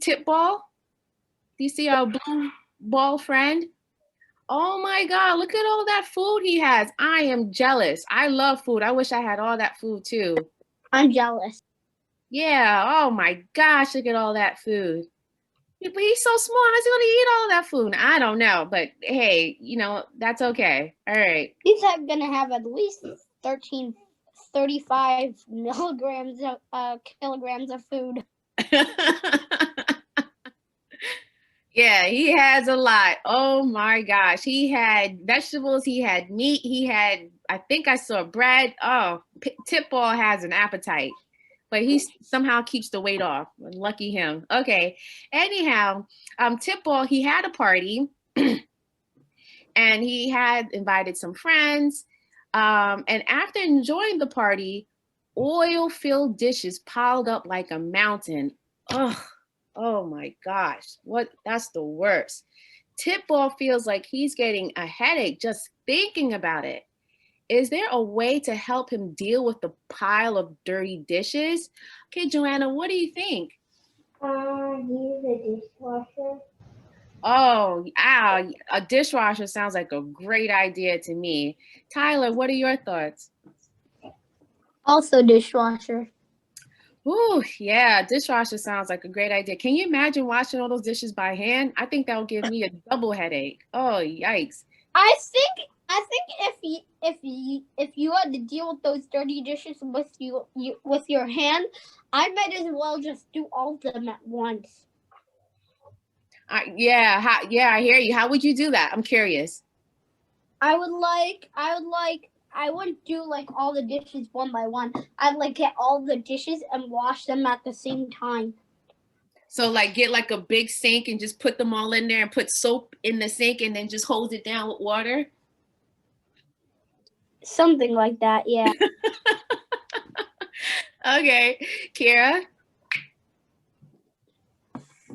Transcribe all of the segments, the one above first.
Tip ball? Do you see our blue ball friend? Oh my God, look at all that food he has. I am jealous. I love food. I wish I had all that food too. I'm jealous. Yeah, oh my gosh, look at all that food. But he's so small. How's he gonna eat all of that food? I don't know, but hey, that's okay. All right. He's gonna have at least 35 milligrams of kilograms of food. Yeah, he has a lot. Oh my gosh. He had vegetables, he had meat, I think I saw bread. Oh, Tip Ball has an appetite, but he somehow keeps the weight off. Lucky him. Okay. Anyhow, Tip Ball, he had a party and he had invited some friends. And after enjoying the party, oil-filled dishes piled up like a mountain. Ugh. Oh my gosh, that's the worst. Tip Ball feels like he's getting a headache just thinking about it. Is there a way to help him deal with the pile of dirty dishes? Okay, Joanna, what do you think? Use a dishwasher. Oh, a dishwasher sounds like a great idea to me. Tyler, what are your thoughts? Also dishwasher. Ooh, yeah, dishwasher sounds like a great idea. Can you imagine washing all those dishes by hand? I think that would give me a double headache. Oh, yikes. I think if you had to deal with those dirty dishes with with your hand, I might as well just do all of them at once. Yeah, I hear you. How would you do that? I'm curious. I wouldn't do like all the dishes one by one. I'd like get all the dishes and wash them at the same time. So like get like a big sink and just put them all in there and put soap in the sink and then just hose it down with water? Something like that, yeah. Okay, Kira?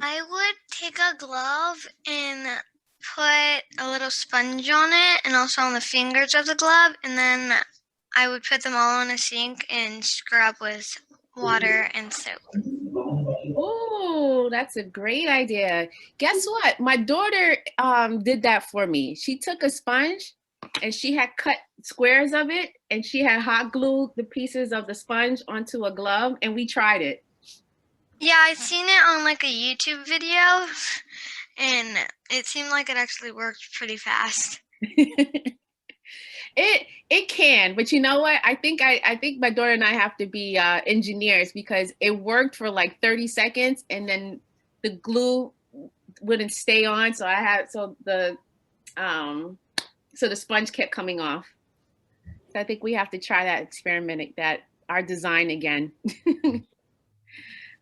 I would take a glove and put a little sponge on it and also on the fingers of the glove, and then I would put them all in a sink and scrub with water and soap. Oh, that's a great idea. Guess what? My daughter did that for me. She took a sponge and she had cut squares of it and she had hot glued the pieces of the sponge onto a glove and we tried it. Yeah, I've seen it on like a YouTube video and it seemed like it actually worked pretty fast. It can, but you know what? I think my daughter and I have to be engineers because it worked for like 30 seconds and then the glue wouldn't stay on, so the sponge kept coming off. So I think we have to try that experiment, that our design again.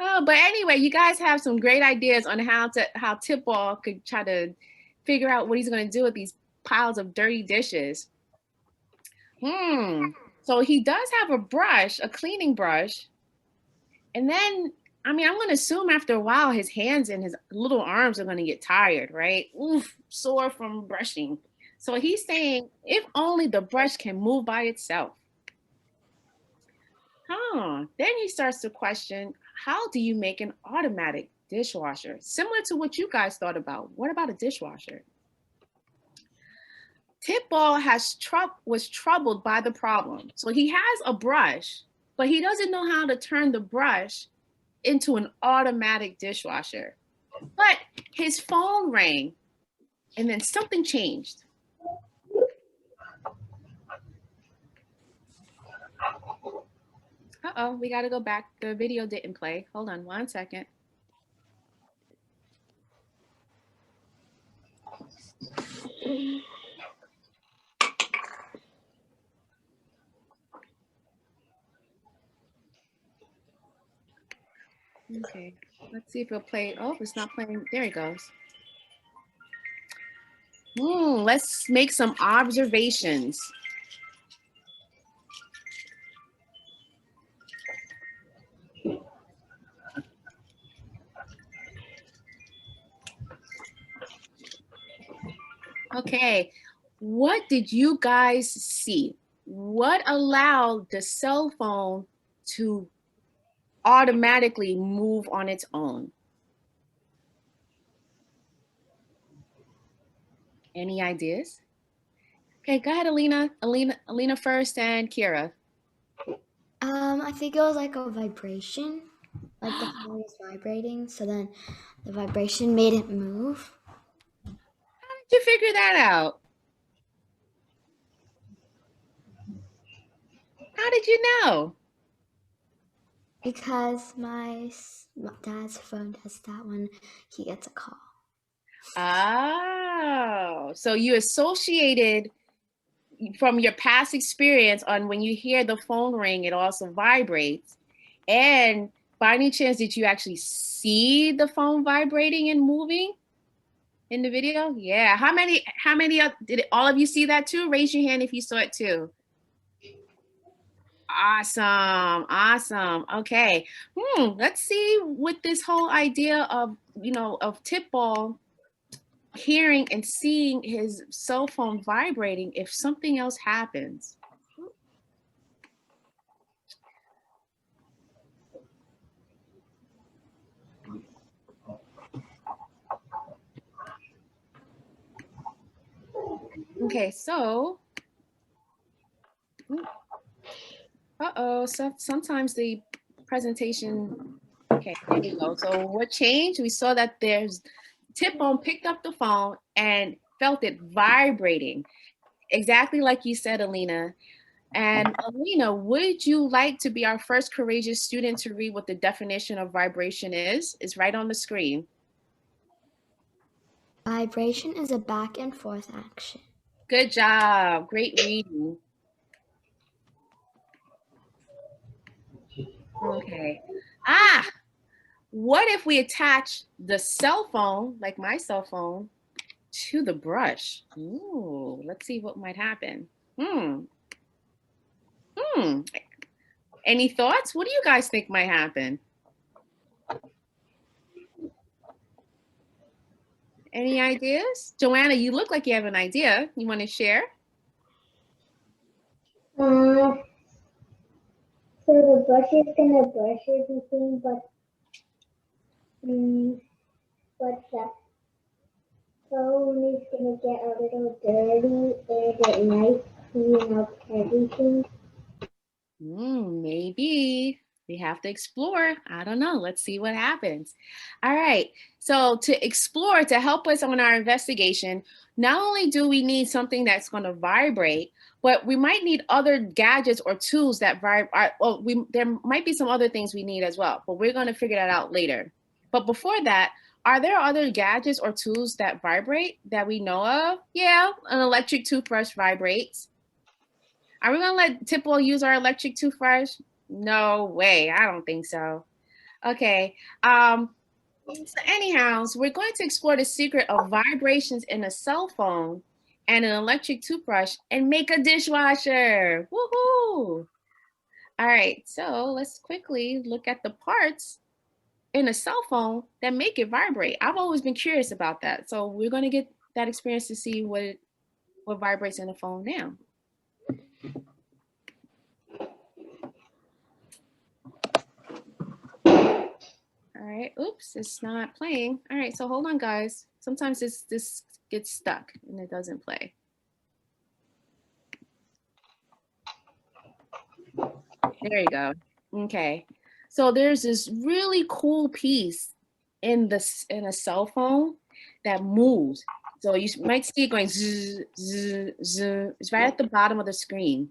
Oh, but anyway, you guys have some great ideas on how Tip Ball could try to figure out what he's going to do with these piles of dirty dishes. So he does have a brush, a cleaning brush. And then, I'm going to assume after a while, his hands and his little arms are going to get tired, right? Oof, sore from brushing. So he's saying, if only the brush can move by itself. Then he starts to question, how do you make an automatic dishwasher? Similar to what you guys thought about. What about a dishwasher? Tip Ball was troubled by the problem. So he has a brush, but he doesn't know how to turn the brush into an automatic dishwasher. But his phone rang and then something changed. Uh-oh, we got to go back. The video didn't play. Hold on 1 second. Okay, let's see if it'll play. Oh, it's not playing. There it goes. Let's make some observations. Okay, what did you guys see? What allowed the cell phone to automatically move on its own? Any ideas? Okay, go ahead, Alina. Alina first, and Kira. I think it was like a vibration, like the phone was vibrating, so then the vibration made it move. How did you figure that out? How did you know? Because my dad's phone does that when he gets a call. Oh, so you associated from your past experience on when you hear the phone ring, it also vibrates. And by any chance, did you actually see the phone vibrating and moving in the video? Yeah. How many did all of you see that too? Raise your hand if you saw it too. Awesome. Awesome. Okay. Let's see with this whole idea of, of Tipball hearing and seeing his cell phone vibrating if something else happens. Okay, so so sometimes the presentation, okay, there we go. So what changed? We saw that there's Tipball picked up the phone and felt it vibrating, exactly like you said, Alina. And Alina, would you like to be our first courageous student to read what the definition of vibration is? It's right on the screen. Vibration is a back and forth action. Good job. Great reading. Okay. What if we attach the cell phone, like my cell phone, to the brush? Ooh, let's see what might happen. Any thoughts? What do you guys think might happen? Any ideas? Joanna, you look like you have an idea. You want to share? So the brush is gonna brush everything, but the phone is gonna get a little dirty, and it might clean up everything. Maybe. We have to explore. I don't know. Let's see what happens. All right. So to explore, to help us on our investigation, not only do we need something that's going to vibrate, but we might need other gadgets or tools that vibrate. Well, there might be some other things we need as well, but we're going to figure that out later. But before that, are there other gadgets or tools that vibrate that we know of? Yeah, an electric toothbrush vibrates. Are we gonna let Tipple use our electric toothbrush? No way, I don't think so. Okay, so anyhow, so we're going to explore the secret of vibrations in a cell phone and an electric toothbrush and make a dishwasher. Woohoo! All right, so let's quickly look at the parts in a cell phone that make it vibrate. I've always been curious about that. So we're gonna get that experience to see what vibrates in a phone now. All right, oops, it's not playing. All right, so hold on, guys. Sometimes this gets stuck and it doesn't play. There you go. Okay, so there's this really cool piece in a cell phone that moves. So you might see it going zzz, zzz, zzz. It's right at the bottom of the screen.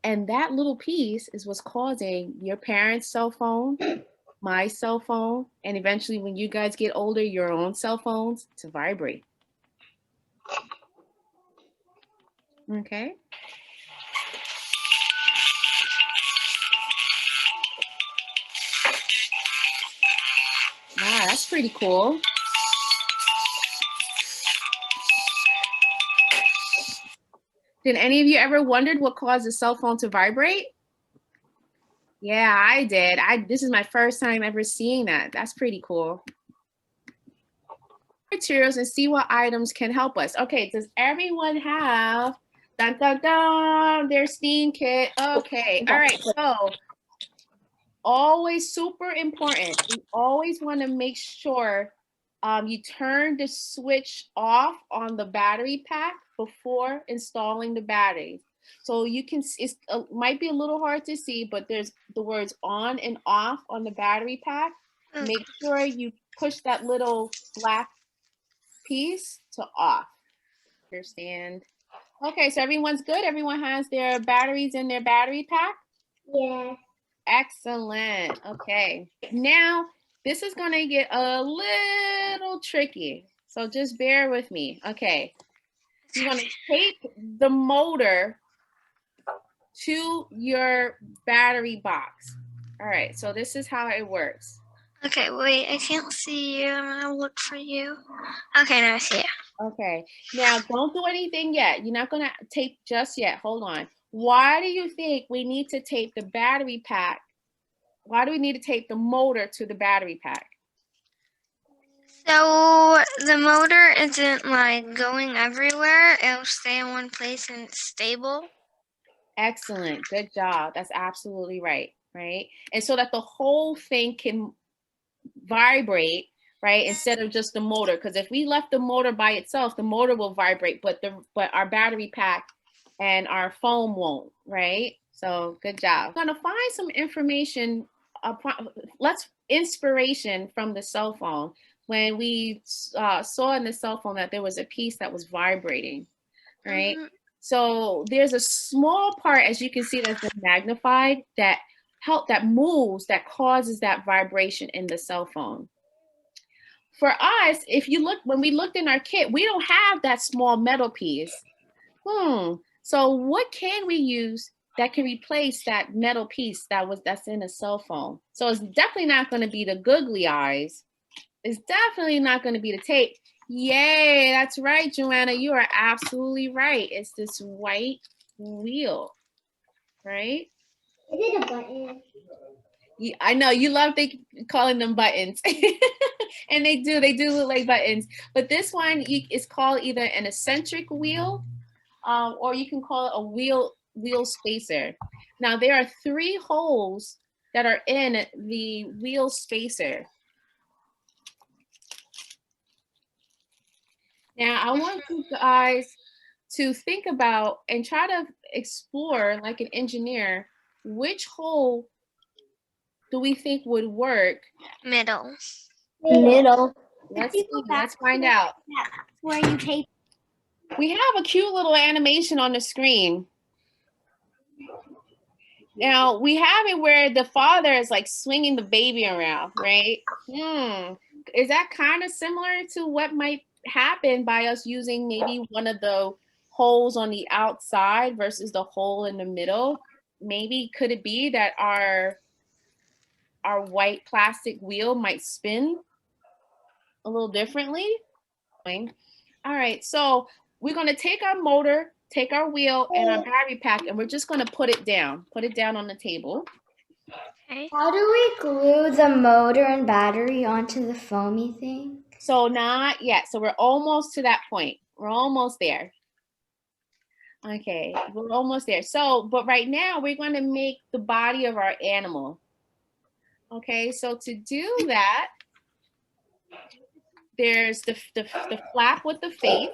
And that little piece is what's causing your parents' cell phone, my cell phone, and eventually when you guys get older, your own cell phones to vibrate. Okay. Wow, that's pretty cool. Did any of you ever wondered what caused a cell phone to vibrate? Yeah, I did. This is my first time ever seeing that. That's pretty cool. Materials and see what items can help us. Okay, does everyone have dun, dun, dun, their steam kit? Okay, all right, so always super important. We always want to make sure you turn the switch off on the battery pack before installing the batteries. So you can, it might be a little hard to see, but there's the words on and off on the battery pack. Make sure you push that little black piece to off. Understand? Okay, so everyone's good? Everyone has their batteries in their battery pack? Yes. Excellent. Okay. Now, this is going to get a little tricky. So just bear with me. Okay. You're going to tape the motor to your battery box. All right. So this is how it works. Okay, wait, I can't see you. I'm gonna look for you. Okay, now I see you. Okay. Now, don't do anything yet. You're not going to tape just yet. Hold on. Why do you think we need to tape the battery pack? Why do we need to tape the motor to the battery pack? So the motor isn't like going everywhere. It'll stay in one place and it's stable. Excellent. Good job. That's absolutely right. Right. And so that the whole thing can vibrate, right? Instead of just the motor. Because if we left the motor by itself, the motor will vibrate, but our battery pack and our foam won't, right? So good job. I'm gonna find some information, inspiration from the cell phone. When we saw in the cell phone that there was a piece that was vibrating, right? Mm-hmm. So there's a small part, as you can see, that's been magnified that moves, that causes that vibration in the cell phone. For us, if you look, when we looked in our kit, we don't have that small metal piece. So what can we use that can replace that metal piece that's in a cell phone? So it's definitely not going to be the googly eyes. It's definitely not going to be the tape. Yay, that's right, Joanna. You are absolutely right. It's this white wheel, right? Is it a button? Yeah, I know you love calling them buttons. And they do look like buttons. But this one is called either an eccentric wheel, or you can call it a wheel spacer. Now there are 3 holes that are in the wheel spacer. Now I want you guys to think about and try to explore, like an engineer, which hole do we think would work? Middle. Let's see, let's find out. Where you tape. We have a cute little animation on the screen. Now we have it where the father is like swinging the baby around, right? Is that kind of similar to what might happen by us using maybe one of the holes on the outside versus the hole in the middle? Maybe could it be that our white plastic wheel might spin a little differently? All right, so we're going to take our motor, take our wheel and our battery pack, and we're just going to put it down on the table. Okay. How do we glue the motor and battery onto the foamy thing? So not yet. So we're almost to that point. We're almost there. Okay, we're almost there. So, but right now we're going to make the body of our animal. Okay, so to do that, there's the flap with the face.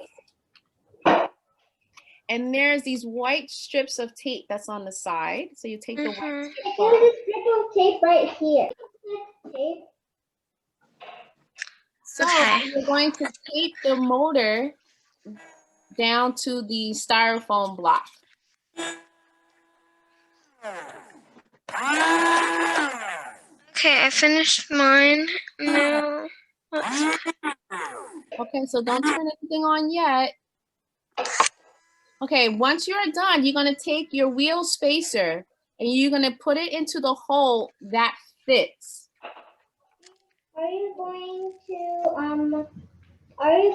And there's these white strips of tape that's on the side. So you take the white strip off. There's a strip of tape right here. Tape. So we're going to tape the motor down to the styrofoam block. Okay, I finished mine. Now, Okay, so don't turn anything on yet. Okay, once you're done, you're gonna take your wheel spacer and you're gonna put it into the hole that fits. Are you going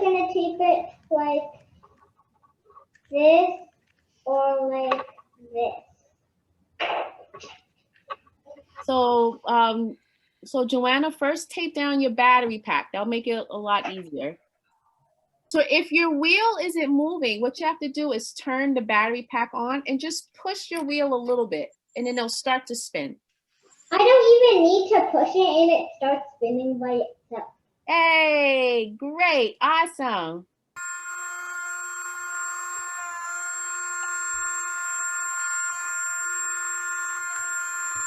to tape it like this or like this? So, so Joanna, first tape down your battery pack. That'll make it a lot easier. So if your wheel isn't moving, what you have to do is turn the battery pack on and just push your wheel a little bit, and then it'll start to spin. I don't even need to push it and it starts spinning by itself. Hey, Okay, great, awesome.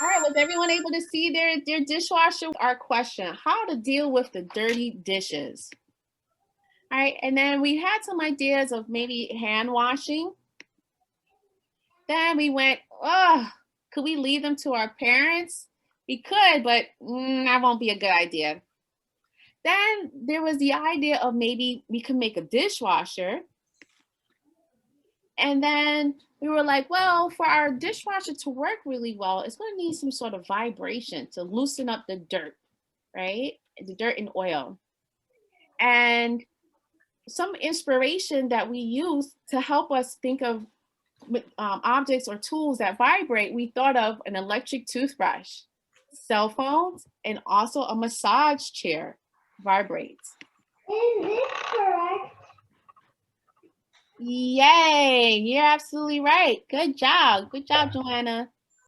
All right, was everyone able to see their dishwasher? Our question, how to deal with the dirty dishes. All right, and then we had some ideas of maybe hand washing. Then we went, oh, could we leave them to our parents? We could, but that won't be a good idea. Then there was the idea of maybe we could make a dishwasher. And then we were like, well, for our dishwasher to work really well, it's going to need some sort of vibration to loosen up the dirt, right? The dirt and oil. And some inspiration that we use to help us think of objects or tools that vibrate, we thought of an electric toothbrush, cell phones, and also a massage chair vibrates. Is this correct? Yay, you're absolutely right. Good job, Joanna.